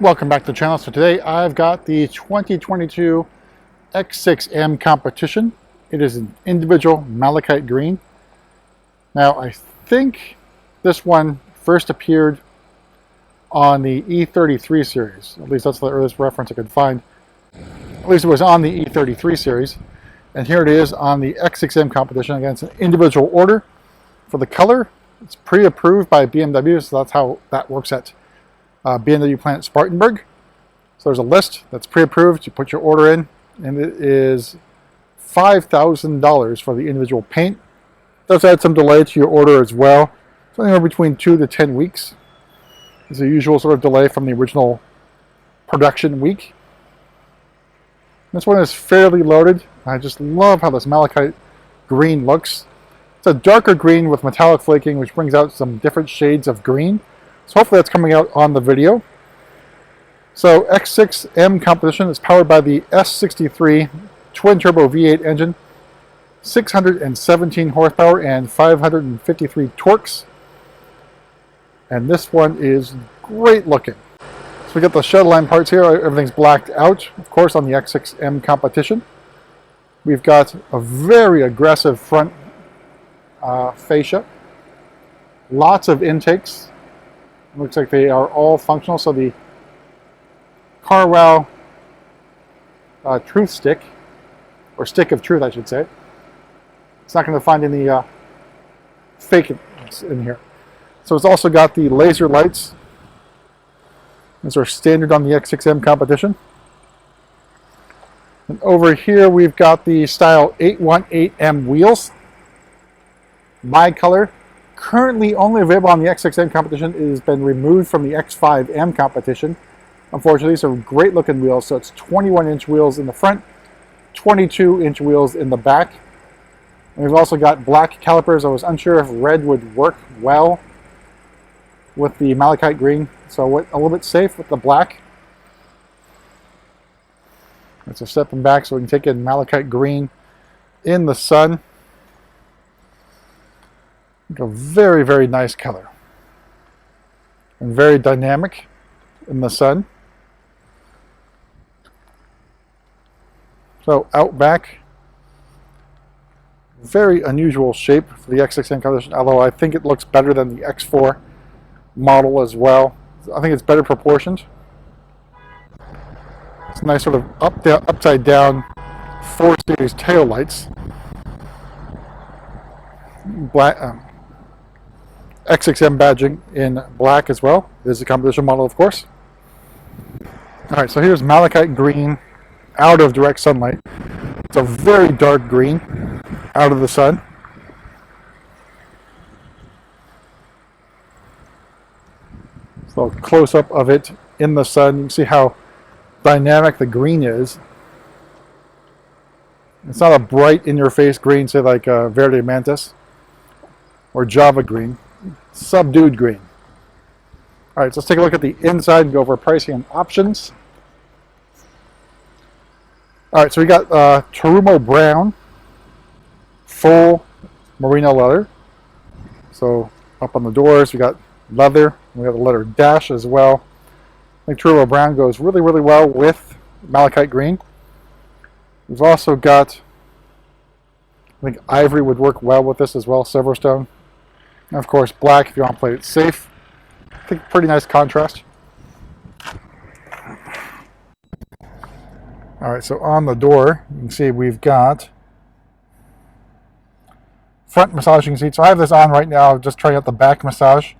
Welcome back to the channel. So today I've got the 2022 X6M competition. It is an individual Malachite Green. Now I think this one first appeared on the E33 series. At least that's the earliest reference I could find. At least it was on the E33 series. And here it is on the X6M competition. Again, it's an individual order. For the color, it's pre-approved by BMW, so that's how that works at BMW plant Spartanburg. So there's a list that's pre-approved. You put your order in, and it is $5,000 for the individual paint. It does add some delay to your order as well. It's anywhere between 2 to 10 weeks. It's the usual sort of delay from the original production week. This one is fairly loaded. I just love how this Malachite green looks. It's a darker green with metallic flaking, which brings out some different shades of green. So hopefully that's coming out on the video. So X6M competition is powered by the S63 twin-turbo V8 engine, 617 horsepower and 553 torques. And this one is great looking. So we got the shed line parts here. Everything's blacked out, of course, on the X6M competition. We've got a very aggressive front fascia. Lots of intakes. Looks like they are all functional. So the Carwow Truth Stick, or Stick of Truth, I should say. It's not going to find any fake in here. So it's also got the laser lights. These are standard on the X6M competition. And over here we've got the Style 818M wheels. Bi-color. Currently only available on the X6M competition. It has been removed from the X5M competition. Unfortunately, these are great looking wheels. So it's 21-inch wheels in the front, 22-inch wheels in the back. And we've also got black calipers. I was unsure if red would work well with the Malachite Green. So I went a little bit safe with the black. It's a stepping back so we can take in Malachite Green in the sun. A very, very nice color. And very dynamic in the sun. So out back, very unusual shape for the X6M competition, although I think it looks better than the X4 model as well. I think it's better proportioned. It's a nice sort of upside down 4-series tail lights. Black X6M badging in black as well. This is a competition model, of course. Alright, so here's Malachite Green out of direct sunlight. It's a very dark green out of the sun. So a close-up of it in the sun. You can see how dynamic the green is. It's not a bright in-your-face green, say like Verde Mantis or Java Green. Subdued green. Alright, so let's take a look at the inside and go over pricing and options. Alright, so we got Taruma Brown, full merino leather. So up on the doors we got leather. We have the letter dash as well. I think Taruma Brown goes really, really well with Malachite Green. We've also got, I think ivory would work well with this as well, Silverstone. And of course, black if you want to play it safe. I think pretty nice contrast. Alright, so on the door, you can see we've got front massaging seat. So I have this on right now, just trying out the back massage.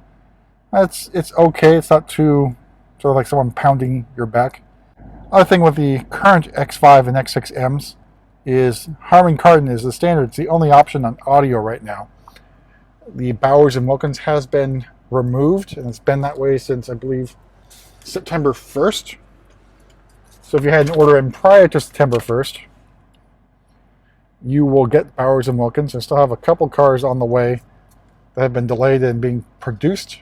It's okay, it's not too sort of like someone pounding your back. Other thing with the current X5 and X6Ms is Harman Kardon is the standard. It's the only option on audio right now. The Bowers and Wilkins has been removed, and it's been that way since, I believe, September 1st. So if you had an order in prior to September 1st, you will get Bowers and Wilkins. I still have a couple cars on the way that have been delayed and being produced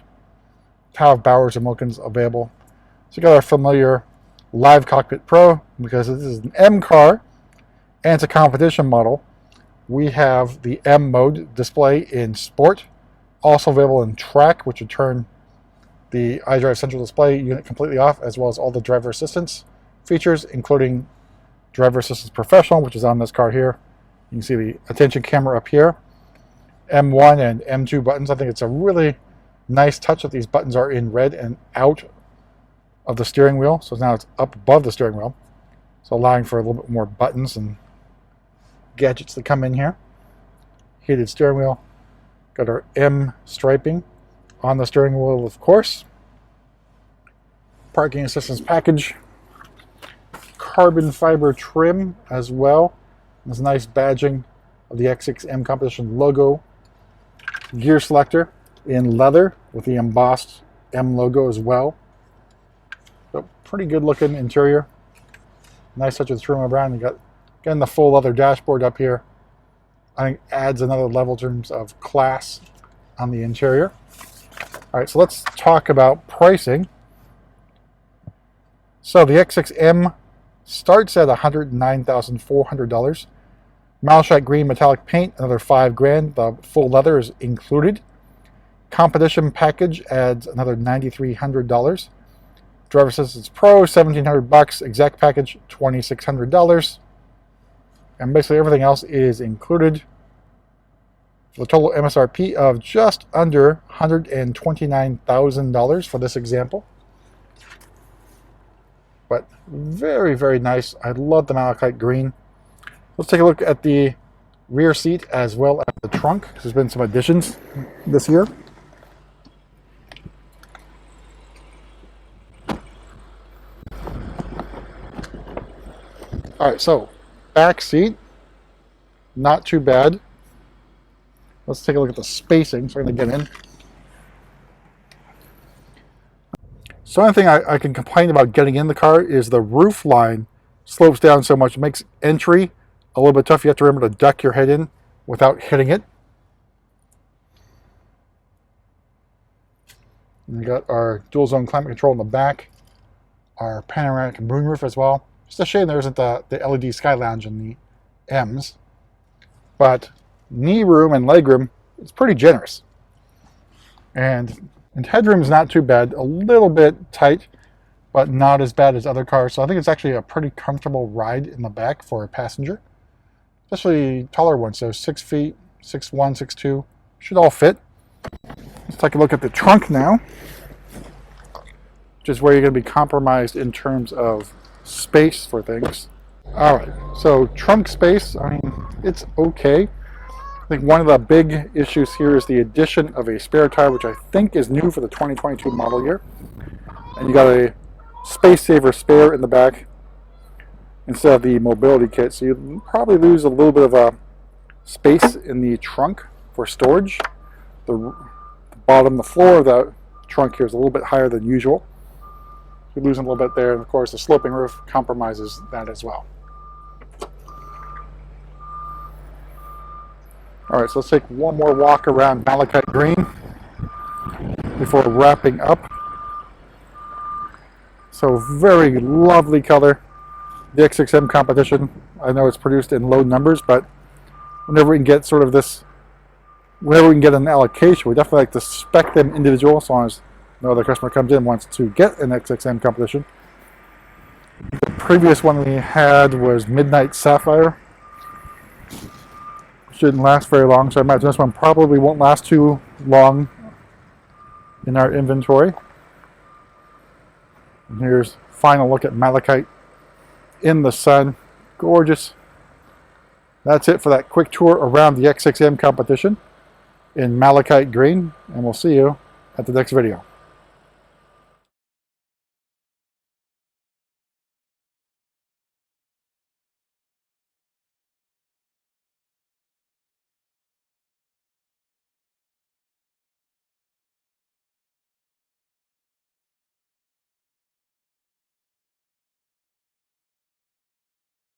to have Bowers and Wilkins available. So you got our familiar Live Cockpit Pro, because this is an M car and it's a competition model. We have the M mode display in Sport, also available in Track, which would turn the iDrive central display unit completely off, as well as all the driver assistance features, including driver assistance professional, which is on this car here. You can see the attention camera up here, M1 and M2 buttons. I think it's a really nice touch that these buttons are in red and out of the steering wheel. So now it's up above the steering wheel, so allowing for a little bit more buttons and gadgets that come in here. Heated steering wheel. Got our M striping on the steering wheel, of course. Parking assistance package. Carbon fiber trim as well. There's a nice badging of the X6M competition logo. Gear selector in leather with the embossed M logo as well. So pretty good looking interior. Nice touch of the Taruma Brown. You got again the full leather dashboard up here. I think adds another level in terms of class on the interior. All right, so let's talk about pricing. So the X6M starts at $109,400. Malachite Green metallic paint, another $5,000. The full leather is included. Competition package adds another $9,300. Driver Assistance Pro, $1,700. Exec package, $2,600. And basically everything else is included. For the total MSRP of just under $129,000 for this example. But very, very nice. I love the Malachite Green. Let's take a look at the rear seat as well as the trunk. There's been some additions this year. All right, so back seat, not too bad. Let's take a look at the spacing. So we're going to get in. So the only thing I can complain about getting in the car is the roof line slopes down so much. It makes entry a little bit tough. You have to remember to duck your head in without hitting it. And we got our dual zone climate control in the back. Our panoramic moonroof as well. Just a shame there isn't the LED sky lounge in the M's. But knee room and leg room is pretty generous. And headroom is not too bad. A little bit tight, but not as bad as other cars. So I think it's actually a pretty comfortable ride in the back for a passenger. Especially taller ones. So 6 feet, 6'1", 6'2". Should all fit. Let's take a look at the trunk now. Which is where you're going to be compromised in terms of space for things. Alright, so trunk space, I mean, it's okay. I think one of the big issues here is the addition of a spare tire, which I think is new for the 2022 model year. And you got a space saver spare in the back instead of the mobility kit. So you probably lose a little bit of space in the trunk for storage. The bottom, the floor of the trunk here is a little bit higher than usual. You're losing a little bit there. And of course, the sloping roof compromises that as well. All right, so let's take one more walk around Malachite Green before wrapping up. So very lovely color. The X6M competition. I know it's produced in low numbers, but whenever we can get sort of this, whenever we can get an allocation, we definitely like to spec them individual, as long as no other customer comes in and wants to get an X6M competition. The previous one we had was Midnight Sapphire. Shouldn't last very long, so I imagine this one probably won't last too long in our inventory. And here's final look at Malachite in the sun. Gorgeous. That's it for that quick tour around the X6M competition in Malachite Green, and we'll see you at the next video.